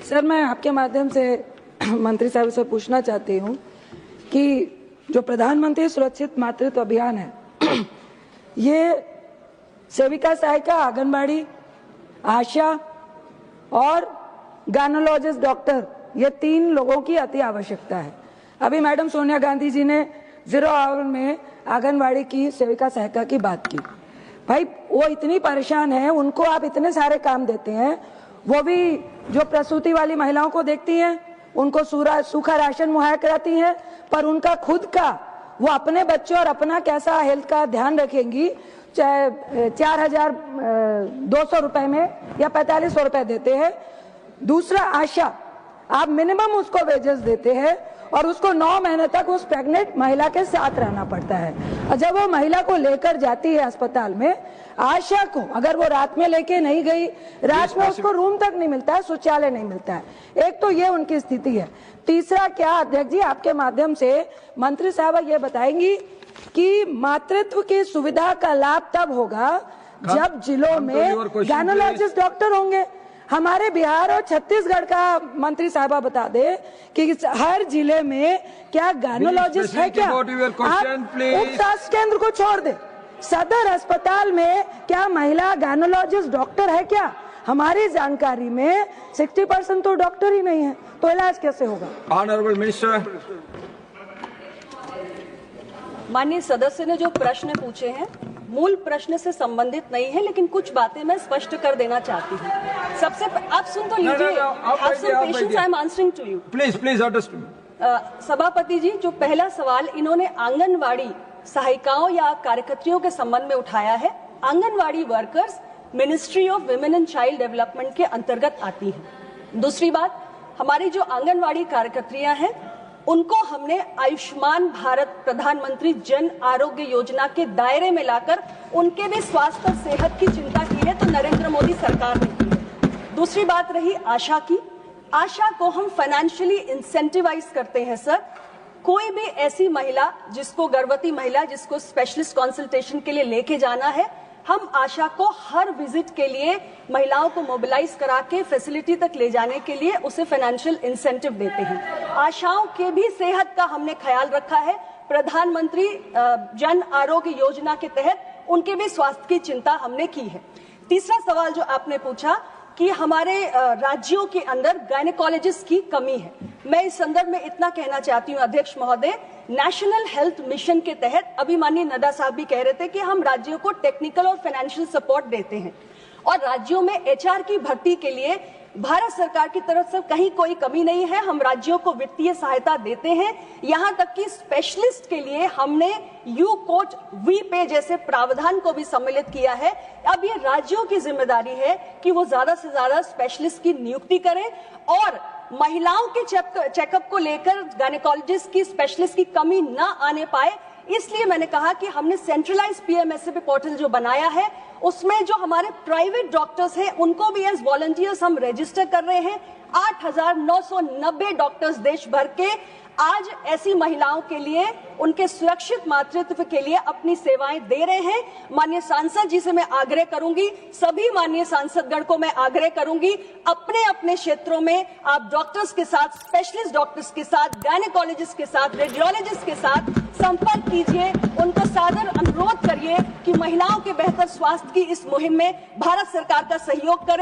Sir, मैं आपके माध्यम से मंत्री साहब से पूछना चाहती हूँ कि जो प्रधानमंत्री सुरक्षित मातृत्व अभियान है, ये सेविका सहायिका, आंगनबाड़ी, आशा और गायनोलॉजिस्ट डॉक्टर, ये 3 लोगों की अति आवश्यकता है। अभी मैडम सोनिया गांधी जी ने 0 आवर में आंगनबाड़ी की सेविका सहायिका की बात की। भाई, वो इतनी परेशान है, उनको आप इतने सारे काम देते हैं, वो भी जो प्रसूति वाली महिलाओं को देखती हैं, उनको सूखा राशन मुहैया कराती हैं, पर उनका खुद का, वो अपने बच्चों और अपना कैसा हेल्थ का ध्यान रखेंगी, चाहे 4,200 रुपए में या 4500 रुपए देते हैं। दूसरा, आशा, आप मिनिमम उसको वेजेस देते हैं और उसको 9 महीने तक उस प्रेग्नेंट महिला के साथ रहना पड़ता है। और जब वो महिला को लेकर जाती है अस्पताल में, आशा को अगर वो रात में लेके नहीं गई, रात में उसको रूम तक नहीं मिलता है, शौचालय नहीं मिलता है। एक तो ये उनकी स्थिति है। तीसरा, क्या अध्यक्ष जी आपके माध्यम से मंत्री साहब ये बताएंगी कि मातृत्व की सुविधा का लाभ तब होगा जब जिलों में गायनोलॉजिस्ट डॉक्टर होंगे। हमारे बिहार और छत्तीसगढ़ का मंत्री साहबा बता दे कि हर जिले में क्या गायनोलॉजिस्ट है क्या? आप उप स्वास्थ्य केंद्र को छोड़ दे, सदर अस्पताल में क्या महिला गायनोलॉजिस्ट डॉक्टर है क्या? हमारी जानकारी में 60% तो डॉक्टर ही नहीं है, तो इलाज कैसे होगा? Honourable minister. माननीय सदस्य ने जो प्रश्न पूछे हैं मूल प्रश्न से संबंधित नहीं है, लेकिन कुछ बातें मैं स्पष्ट कर देना चाहती हूँ। सबसे आप सुन तो लीजिए, patience, I am answering to you. Please understand. सभापति जी, जो पहला सवाल इन्होंने आंगनवाड़ी सहायिकाओं या कार्यकर्त्रियों के संबंध में उठाया है, anganwadi workers ministry of women and child development के अंतर्गत आती है। दूसरी बात, हमारी जो आंगनवाड़ी कार्यकर्त्रियां हैं उनको हमने आयुष्मान भारत प्रधानमंत्री जन आरोग्य योजना के दायरे में लाकर उनके भी स्वास्थ्य और सेहत की चिंता की है, तो नरेंद्र मोदी सरकार ने की है। दूसरी बात रही आशा की। आशा को हम फाइनेंशियली इंसेंटिवाइज करते हैं सर। कोई भी ऐसी महिला जिसको, गर्भवती महिला जिसको स्पेशलिस्ट कंसल्टेशन के लिए लेके जाना है, हम आशा को हर विजिट के लिए महिलाओं को मोबिलाइज करा के फैसिलिटी तक ले जाने के लिए उसे फाइनेंशियल इंसेंटिव देते हैं। आशाओं के भी सेहत का हमने ख्याल रखा है। प्रधानमंत्री जन आरोग्य योजना के तहत उनके भी स्वास्थ्य की चिंता हमने की है। तीसरा सवाल जो आपने पूछा कि हमारे राज्यों के अंदर गायनेकोलॉजिस्ट की कमी है, मैं इस संदर्भ में इतना कहना चाहती हूँ अध्यक्ष महोदय, नेशनल हेल्थ मिशन के तहत अभी माननीय नड्डा साहब भी कह रहे थे कि हम राज्यों को टेक्निकल और फाइनेंशियल सपोर्ट देते हैं और राज्यों में एचआर की भर्ती के लिए भारत सरकार की तरफ से कहीं कोई कमी नहीं है। हम राज्यों को वित्तीय सहायता देते हैं, यहां तक कि स्पेशलिस्ट के लिए हमने यू कोट वी पे जैसे प्रावधान को भी सम्मिलित किया है। अब ये राज्यों की जिम्मेदारी है कि वो ज्यादा से ज्यादा स्पेशलिस्ट की नियुक्ति करें और महिलाओं के चेकअप को लेकर गायनेकोलॉजिस्ट की, स्पेशलिस्ट की कमी न आने पाए, इसलिए मैंने कहा कि हमने सेंट्रलाइज पीएमएसएपी पोर्टल जो बनाया है उसमें जो हमारे प्राइवेट डॉक्टर्स हैं उनको भी एज वॉलंटियर्स हम रजिस्टर कर रहे हैं। 8,990 डॉक्टर्स देश भर के आज ऐसी महिलाओं के लिए, उनके सुरक्षित मातृत्व के लिए अपनी सेवाएं दे रहे हैं। माननीय सांसद जी से मैं आग्रह करूंगी, सभी माननीय सांसदगण को मैं आग्रह करूंगी, अपने अपने क्षेत्रों में आप डॉक्टर्स के साथ, स्पेशलिस्ट डॉक्टर्स के साथ, गायनेकोलॉजिस्ट के साथ, रेडियोलॉजिस्ट के साथ संपर्क कीजिए, उनको सादर अनुरोध करिए कि महिलाओं के बेहतर स्वास्थ्य की इस मुहिम में भारत सरकार का सहयोग करें।